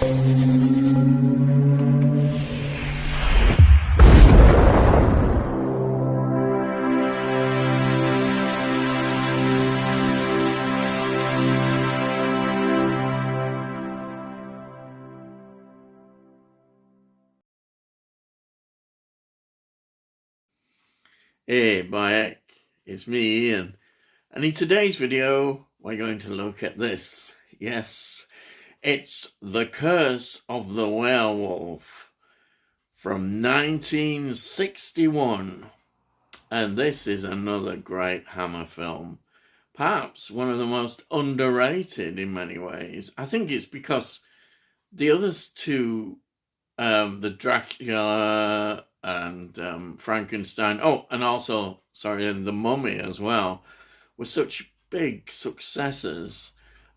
Hey, Bayek, it's me, Ian, and in today's video, we're going to look at this. Yes, it's The Curse of the Werewolf from 1961, and this is another great Hammer film. Perhaps one of the most underrated in many ways. I think it's because the others two, the Dracula and Frankenstein, and also, the Mummy as well, were such big successes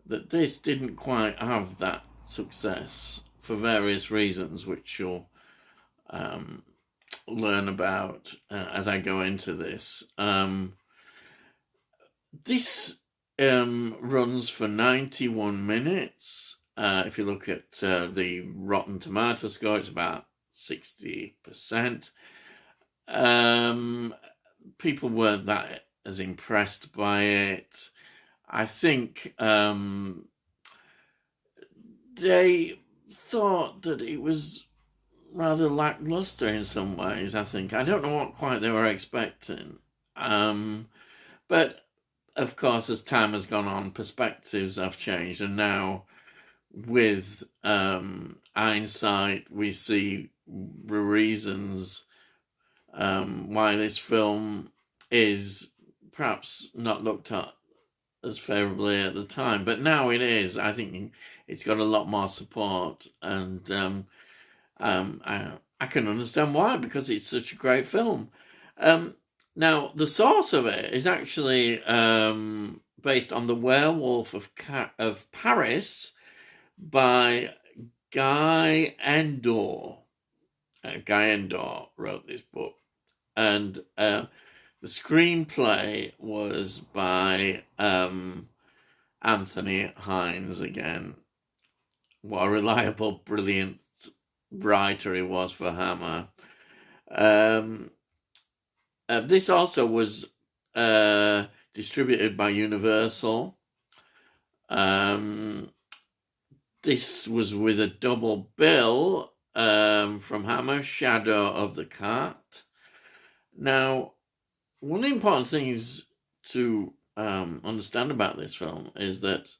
that this didn't quite have that success for various reasons, which you'll learn about as I go into this. This runs for 91 minutes. If you look at the Rotten Tomato score, it's about 60%. People weren't that as impressed by it. I think they thought that it was rather lackluster in some ways, I think. I don't know what quite they were expecting. But, of course, as time has gone on, perspectives have changed. And now, with hindsight, we see the reasons why this film is perhaps not looked at as favourably at the time. But now it is. I think it's got a lot more support. And I can understand why, because it's such a great film. Now, the source of it is actually based on The Werewolf of Paris by Guy Endore. Guy Endore wrote this book. And the screenplay was by Anthony Hines again. What a reliable, brilliant writer he was for Hammer. This also was distributed by Universal. This was with a double bill from Hammer, Shadow of the Cat. Now, one important thing is to understand about this film is that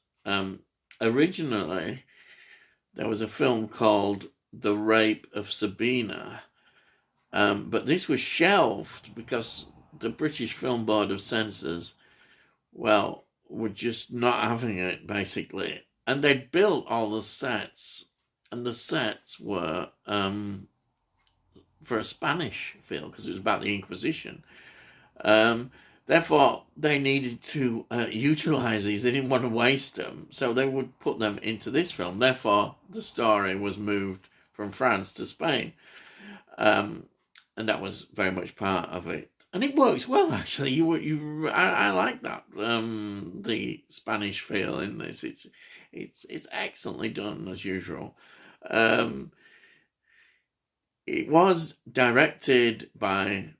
originally there was a film called The Rape of Sabina, but this was shelved because the British Film Board of Censors, were just not having it, basically. And they'd built all the sets, and the sets were for a Spanish film, because it was about the Inquisition. Therefore, they needed to utilize these. They didn't want to waste them, so they would put them into this film. Therefore, the story was moved from France to Spain. And that was very much part of it. And it works well, actually. I like that. The Spanish feel in this. It's excellently done, as usual. It was directed by,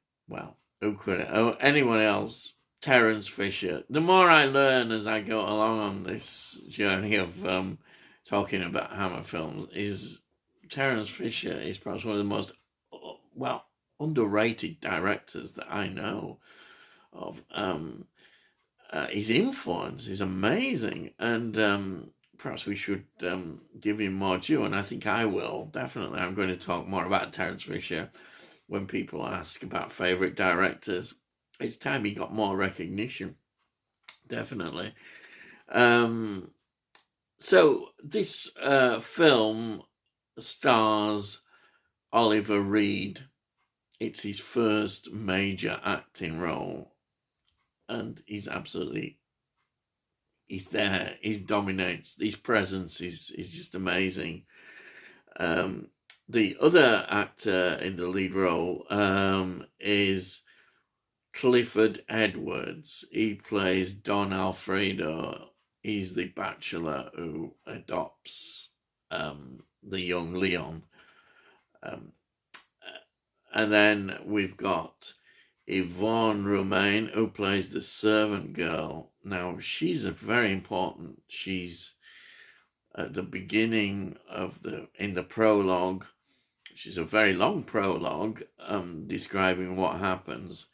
who could it? Anyone else? Terence Fisher. The more I learn as I go along on this journey of talking about Hammer films, is Terence Fisher is perhaps one of the most underrated directors that I know of. His influence is amazing, and perhaps we should give him more due, and I think I will, definitely. I'm going to talk more about Terence Fisher when people ask about favourite directors. It's time he got more recognition, definitely. So this film stars Oliver Reed. It's his first major acting role, and he's there. He dominates. His presence is just amazing. The other actor in the lead role is Clifford Edwards. He plays Don Alfredo. He's the bachelor who adopts the young Leon. Um, and then we've got Yvonne Romain, who plays the servant girl. Now, she's a very important. She's at the beginning of in the prologue, which is a very long prologue, describing what happens.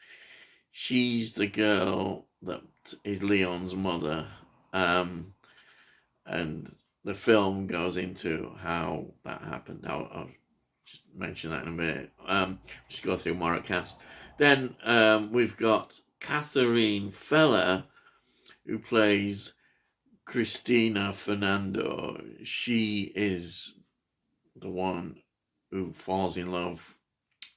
She's the girl that is Leon's mother, and the film goes into how that happened. I'll just mention that in a minute. Just go through more cast. Then we've got Catherine Feller, who plays Cristina Fernando. She is the one who falls in love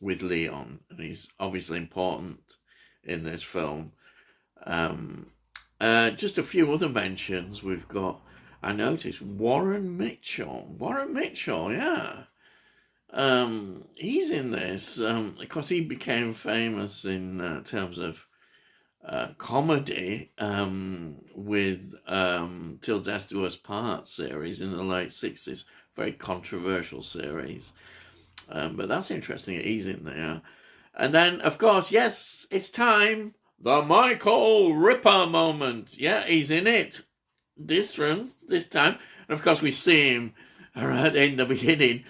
with Leon, and he's obviously important in this film. Just a few other mentions. We've got, I noticed, Warren Mitchell. Warren Mitchell, yeah. He's in this because he became famous in terms of comedy with Till Death Do Us Part series in the late 60s. Very controversial series. But that's interesting that he's in there. And then, of course, yes, it's time. The Michael Ripper moment. Yeah, he's in it. This time. And of course, we see him right in the beginning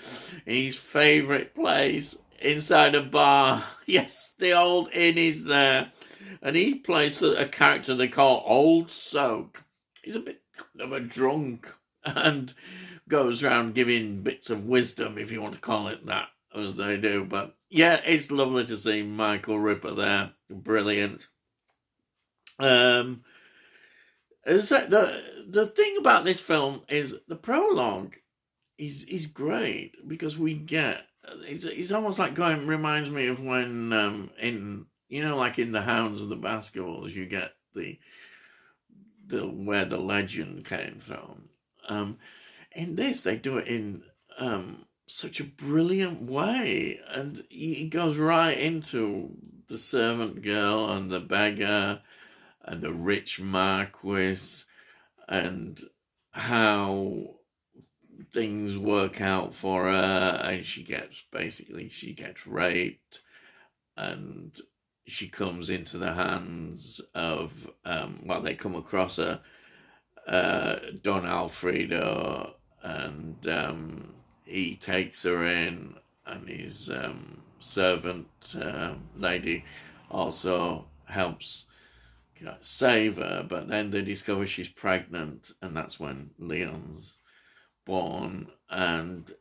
in his favourite place inside a bar. Yes, the old inn is there. And he plays a character they call Old Soak. He's a bit of a drunk and goes around giving bits of wisdom, if you want to call it that, as they do. But yeah, it's lovely to see Michael Ripper there. Brilliant. The thing about this film is the prologue is great because we get it's almost like reminds me of when in like in the Hounds of the Baskervilles you get the where the legend came from. In this they do it in such a brilliant way, and he goes right into the servant girl and the beggar and the rich marquis and how things work out for her, and she gets raped, and she comes into the hands of they come across her Don Alfredo, and he takes her in, and his servant lady also helps save her, but then they discover she's pregnant, and that's when Leon's born, and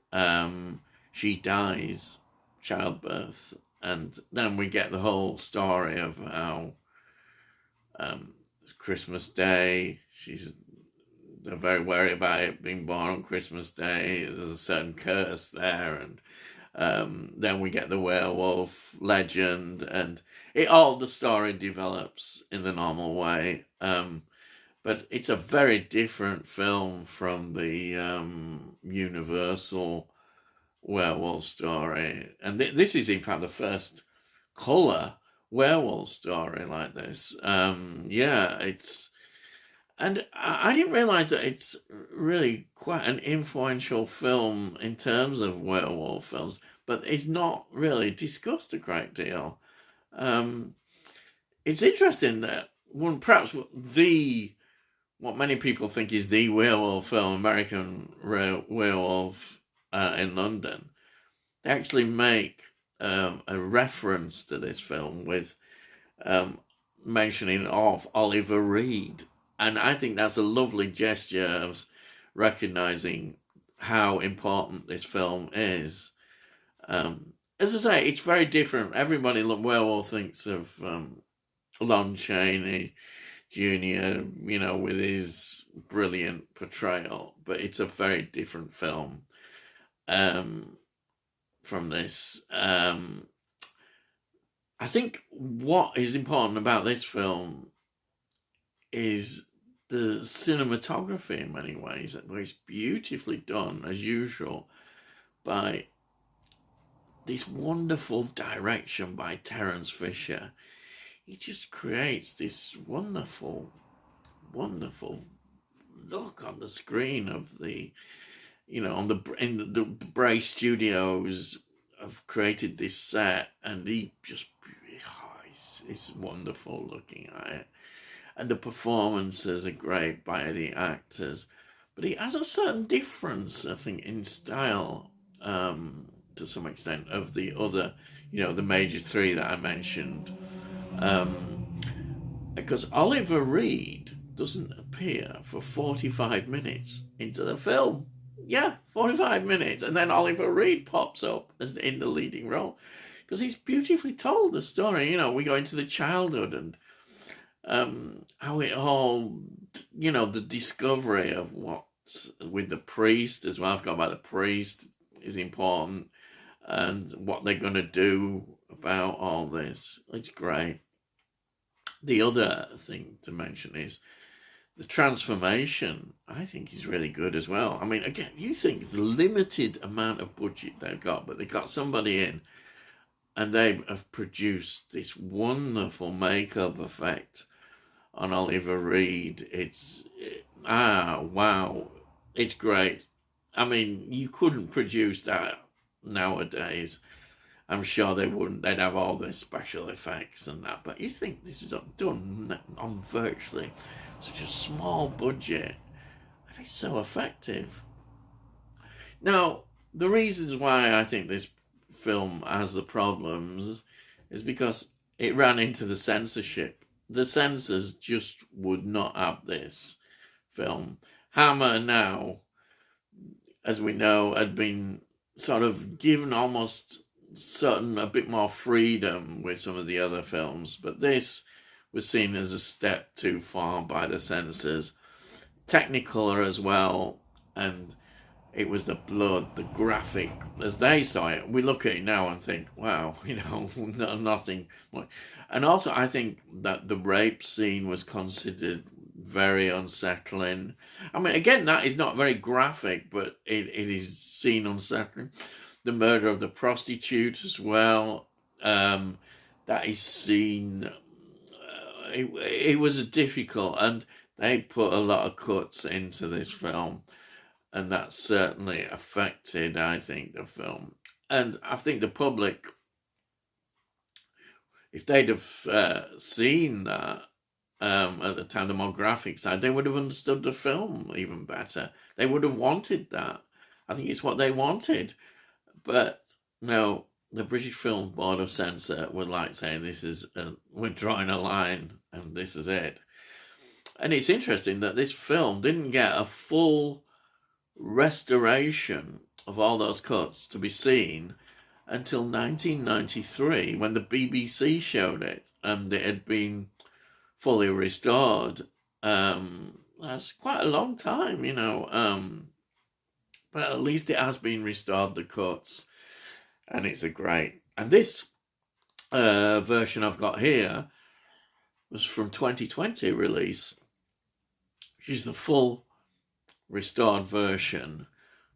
she dies childbirth, and then we get the whole story of how Christmas Day, they're very worried about it being born on Christmas Day. There's a certain curse there, and then we get the werewolf legend, and the story develops in the normal way. But it's a very different film from the Universal werewolf story. And this is, in fact, the first colour werewolf story like this. And I didn't realise that it's really quite an influential film in terms of werewolf films, but it's not really discussed a great deal. It's interesting that what many people think is the werewolf film, American Werewolf in London, they actually make a reference to this film with mentioning of Oliver Reed. And I think that's a lovely gesture of recognising how important this film is. As I say, it's very different. Everybody in Werewolf thinks of Lon Chaney Jr., with his brilliant portrayal, but it's a very different film from this. I think what is important about this film is the cinematography in many ways. It's beautifully done, as usual, by this wonderful direction by Terence Fisher. He just creates this wonderful, wonderful look on the screen of the on the Bray Studios have created this set, and he just, it's wonderful looking at it. And the performances are great by the actors. But he has a certain difference, I think, in style, to some extent, of the other, the major three that I mentioned. Because Oliver Reed doesn't appear for 45 minutes into the film. Yeah, 45 minutes. And then Oliver Reed pops up as in the leading role. Because he's beautifully told the story. We go into the childhood and how it all, the discovery of what's with the priest as well. I forgot about the priest is important, and what they're going to do about all this. It's great. The other thing to mention is the transformation, I think, is really good as well. I mean, again, you think the limited amount of budget they've got, but they've got somebody in and they have produced this wonderful makeup effect on Oliver Reed. Wow, it's great. I mean, you couldn't produce that nowadays. I'm sure they wouldn't. They'd have all the special effects and that. But you think this is done on virtually such a small budget, and it's so effective. Now, the reasons why I think this film has the problems is because it ran into the censorship. The censors just would not have this film. Hammer now, as we know, had been sort of given almost a bit more freedom with some of the other films, but this was seen as a step too far by the censors. Technicolor as well, and it was the blood, the graphic, as they saw it. We look at it now and think, wow, nothing much. And also, I think that the rape scene was considered very unsettling. I mean, again, that is not very graphic, but it is seen unsettling. The murder of the prostitute as well, that is seen. It was difficult, and they put a lot of cuts into this film, and that certainly affected, I think, the film. And I think the public, if they'd have seen that at the time, the more graphic side, they would have understood the film even better. They would have wanted that. I think it's what they wanted. But no, the British Film Board of Censor would like saying we're drawing a line and this is it. And it's interesting that this film didn't get a full restoration of all those cuts to be seen until 1993, when the BBC showed it and it had been fully restored. That's quite a long time, but at least it has been restored, the cuts, and it's a great. And this version I've got here was from 2020 release, which is the full restored version,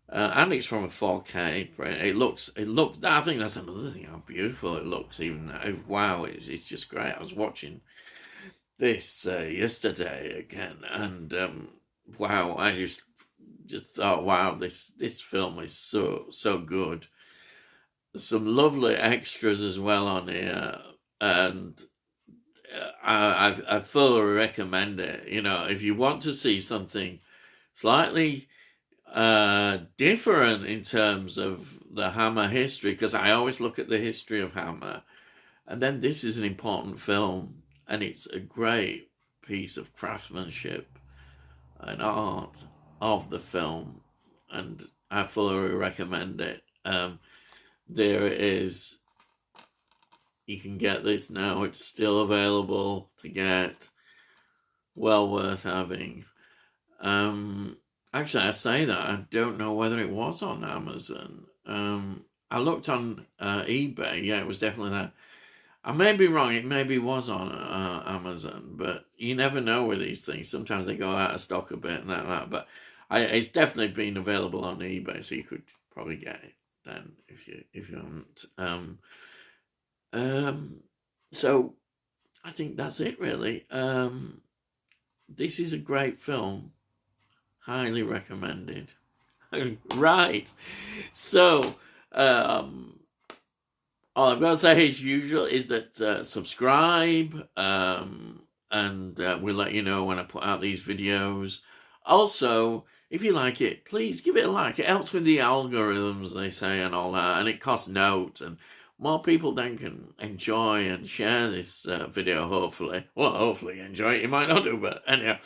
and it's from a 4K. It looks. I think that's another thing, how beautiful it looks. Even now. Wow, it's just great. I was watching this yesterday again, and wow, I just thought, wow, this film is so good. There's some lovely extras as well on here, and I thoroughly recommend it. If you want to see something slightly different in terms of the Hammer history, because I always look at the history of Hammer, and then this is an important film, and it's a great piece of craftsmanship and art of the film, and I fully recommend it. There it is. You can get this now. It's still available to get. Well worth having. Actually, I say that, I don't know whether it was on Amazon. I looked on eBay. Yeah, it was definitely there. I may be wrong. It maybe was on Amazon, but you never know with these things. Sometimes they go out of stock a bit and that. But it's definitely been available on eBay, so you could probably get it then if you haven't. So I think that's it really. This is a great film. Highly recommended. Right. So, all I've got to say, as usual, is that subscribe, and we'll let you know when I put out these videos. Also, if you like it, please give it a like. It helps with the algorithms, they say, and all that, and it costs note, and more people then can enjoy and share this video, hopefully. Well, hopefully enjoy it. You might not do, but anyhow.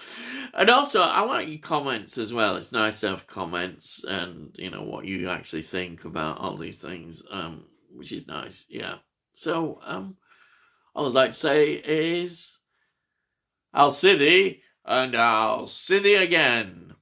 And also, I like your comments as well. It's nice to have comments and, what you actually think about all these things, which is nice, yeah. So, all I'd like to say is, I'll see thee, and I'll see thee again.